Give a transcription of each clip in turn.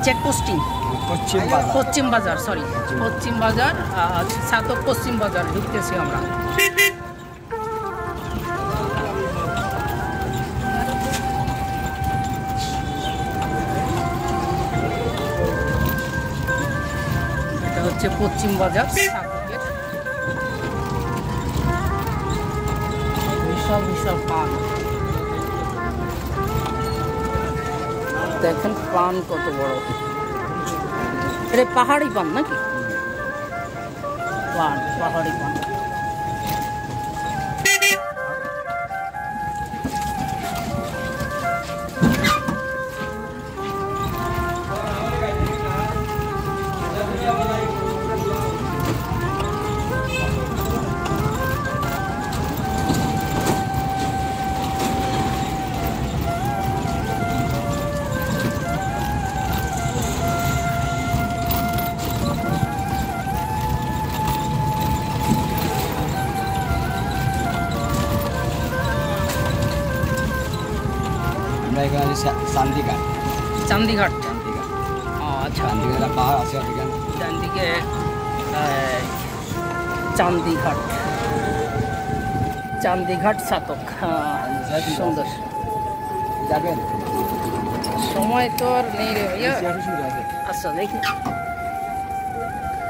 চেকপোস্টিং পশ্চিম বাজার, সরি পশ্চিম বাজার, ছাতক পশ্চিম বাজার ঢুকতেছি আমরা। এটা হচ্ছে পশ্চিম বাজার ছাতকের। বিশাল বিশাল পান, দেখেন পান কত বড়। এটা পাহাড়ি পান নাকি? পান, পাহাড়ি পান। চান্দিঘাট, চান্দিঘাট, আচ্ছা পাহাড় আছে চান্দিকে, চান্দিঘাট, চান্দিঘাট ছাতক। সুন্দর। যাবেন? সময় তো আর নেই রে ভাইয়া। আচ্ছা দেখি,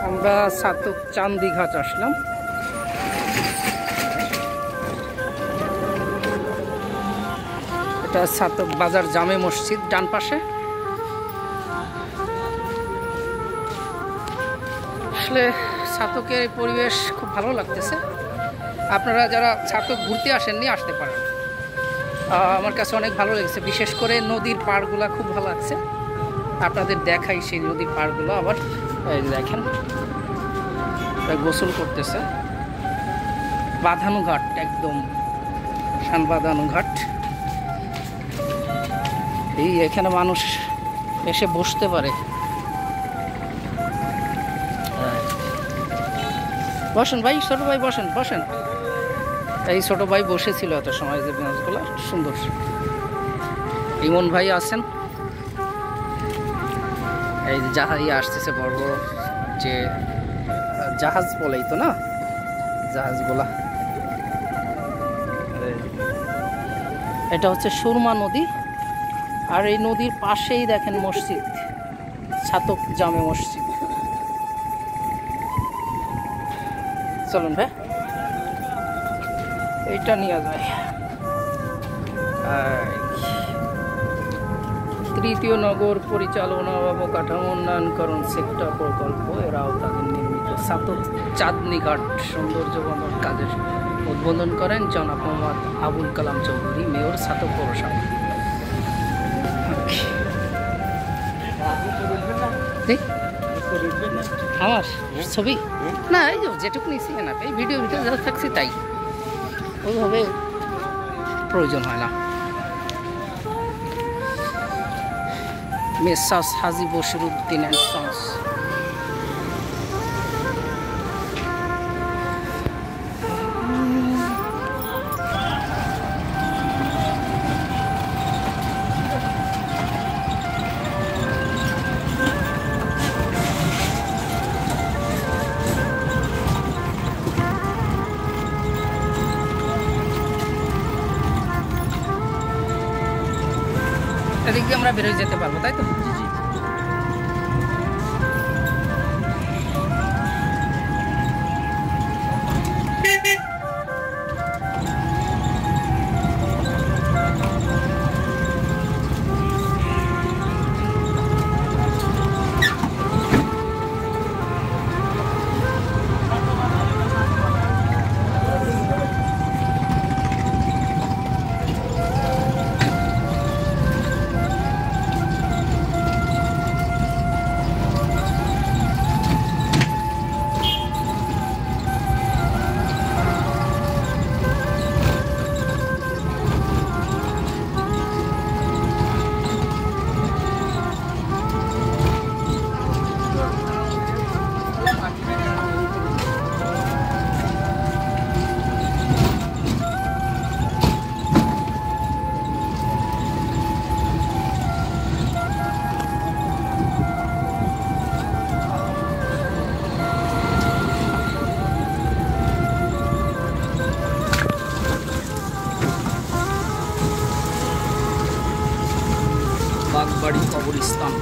আমরা ছাতক চান্দিঘাট আসলাম। এটা ছাতক বাজার জামে মসজিদ ডান পাশে। আসলে ছাতকের পরিবেশ খুব ভালো লাগতেছে। আপনারা যারা ছাতক ঘুরতে আসেননি আসতে পারেন। আমার কাছে অনেক ভালো লেগেছে, বিশেষ করে নদীর পাড়গুলো খুব ভালো লাগছে। আপনাদের দেখাই সেই নদীর পাড়গুলো। আবার দেখেন গোসল করতেছে, বাঁধানো ঘাট, একদম শান বাঁধানো ঘাট। এই এখানে মানুষ এসে বসতে পারে। বসেন ভাই, ছোট ভাই বসেন বসেন। এই ছোট ভাই বসেছিল এত সময়, যে মাছগুলো সুন্দর। ইমন ভাই আছেন, এই জাহাজ আসতেছে বড় বড়, যে জাহাজ বলেই তো না, জাহাজগুলা। এটা হচ্ছে সুরমা নদী, আর এই নদীর পাশেই দেখেন মসজিদ, ছাতক জামে মসজিদ। চলুন ভাই, এইটা নিয়ে যায়। তৃতীয় নগর পরিচালনা ও অবকাঠামো উন্নয়নকরণ সেক্টর প্রকল্প এর আওতাধীন নির্মিত ছাতক চাঁদনী ঘাট সৌন্দর্য বর্ধন কাজের উদ্বোধন করেন জনাব মোহাম্মদ আবুল কালাম চৌধুরী, মেয়র, ছাতক পৌরসভা। আমার ছবি না, এই যেটুকু নিচ্ছি না, এই ভিডিও ভিতরে যা থাকছি তাই, ওইভাবে প্রয়োজন হয় না। Messrs Haji Bashiruddin and sons. এদিক দিয়ে আমরা বেরোয় যেতে পারবো, তাই তো? বাগবাড়ি কবরস্থান।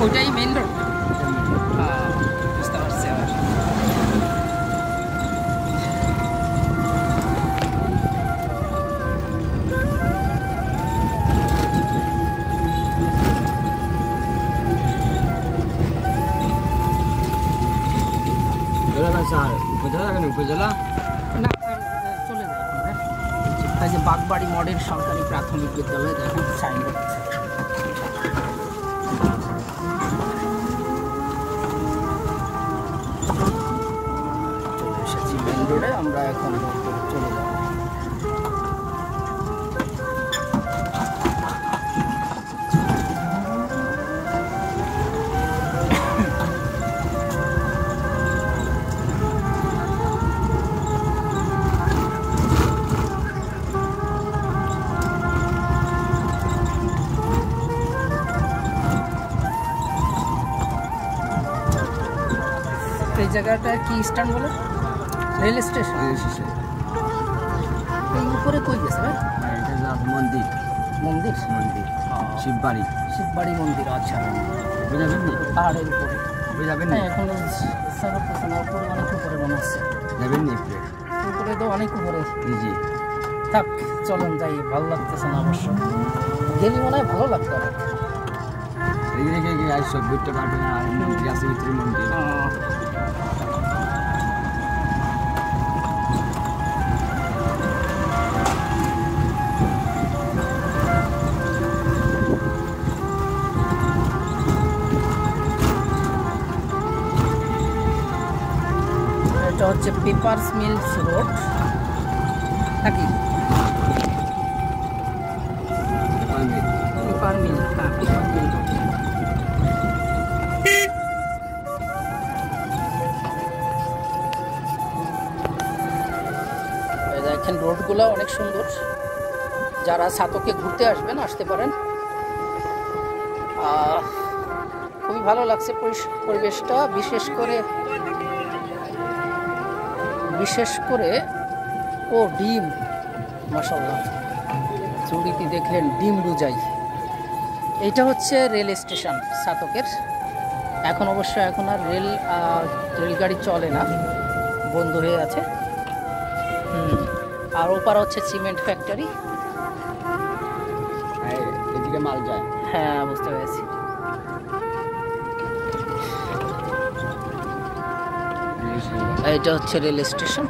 ওইটাই মেইন রোড। বুঝতে পারছি আবার। উপজেলা না চলে যায় এখন। এই যে বাগবাড়ি মডেল সরকারি প্রাথমিক বিদ্যালয়, দেখুন সাইনবোর্ড। চলে এসেছি মেন রোডে, আমরা এখন চলে যাব। এই জায়গাটা কি স্ট্যান্ড বলে? Rail station. এই উপরে কই গেছে ভাই? মন্দির মন্দির মন্দির শিববাড়ি শিববাড়ি মন্দির। আচ্ছা, বুঝাবেন নি? পাহাড়ের উপরে বুঝাবেন নি? হ্যাঁ, এখন সারাপ্রসান উপরে অনেক উপরে মনে হচ্ছে। যাবেন নি একটু? উপরে তো অনেক উপরে। জি থাক, চলেন যাই, ভালো লাগতেছে না অবশ্য। গেলি মনে হয় ভালো লাগতো অনেক। এই রেখে গিয়ে আজ সব ঘুরতে পারবেন না। আর মন্দির আছে, ভিতরে মন্দির। এটা হচ্ছে পেপারস মিলস রোড নাকি? পেপার মিল, হ্যাঁ পেপার মিল রোড। দেখেন রোডগুলো অনেক সুন্দর। যারা ছাতকে ঘুরতে আসবেন আসতে পারেন। খুবই ভালো লাগছে পরিবেশটা, বিশেষ করে ও ডিম, মাশাআল্লাহ চুড়িটি দেখলেন, ডিম রুজাই। এইটা হচ্ছে রেল স্টেশন ছাতকের। এখন অবশ্য এখন আর রেলগাড়ি চলে না, বন্ধ হয়ে আছে। আর ওপার হচ্ছে সিমেন্ট ফ্যাক্টরি। এদিকে মাল যায়। হ্যাঁ, বুঝতে পেরেছি। এটা হচ্ছে রেল স্টেশন।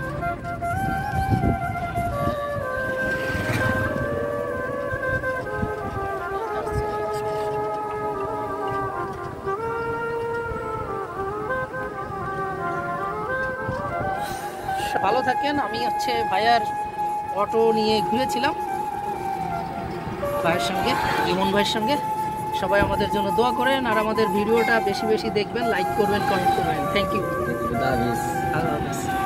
ভালো থাকেন। আমি হচ্ছে ভাইয়ার অটো নিয়ে ঘুরেছিলাম ভাইয়ের সঙ্গে, ইমন ভাইয়ের সঙ্গে। সবাই আমাদের জন্য দোয়া করেন আর আমাদের ভিডিওটা বেশি বেশি দেখবেন, লাইক করবেন, কমেন্ট করবেন। Thank you. আল্লাহ হাফেজ। আল্লাহ হাফেজ।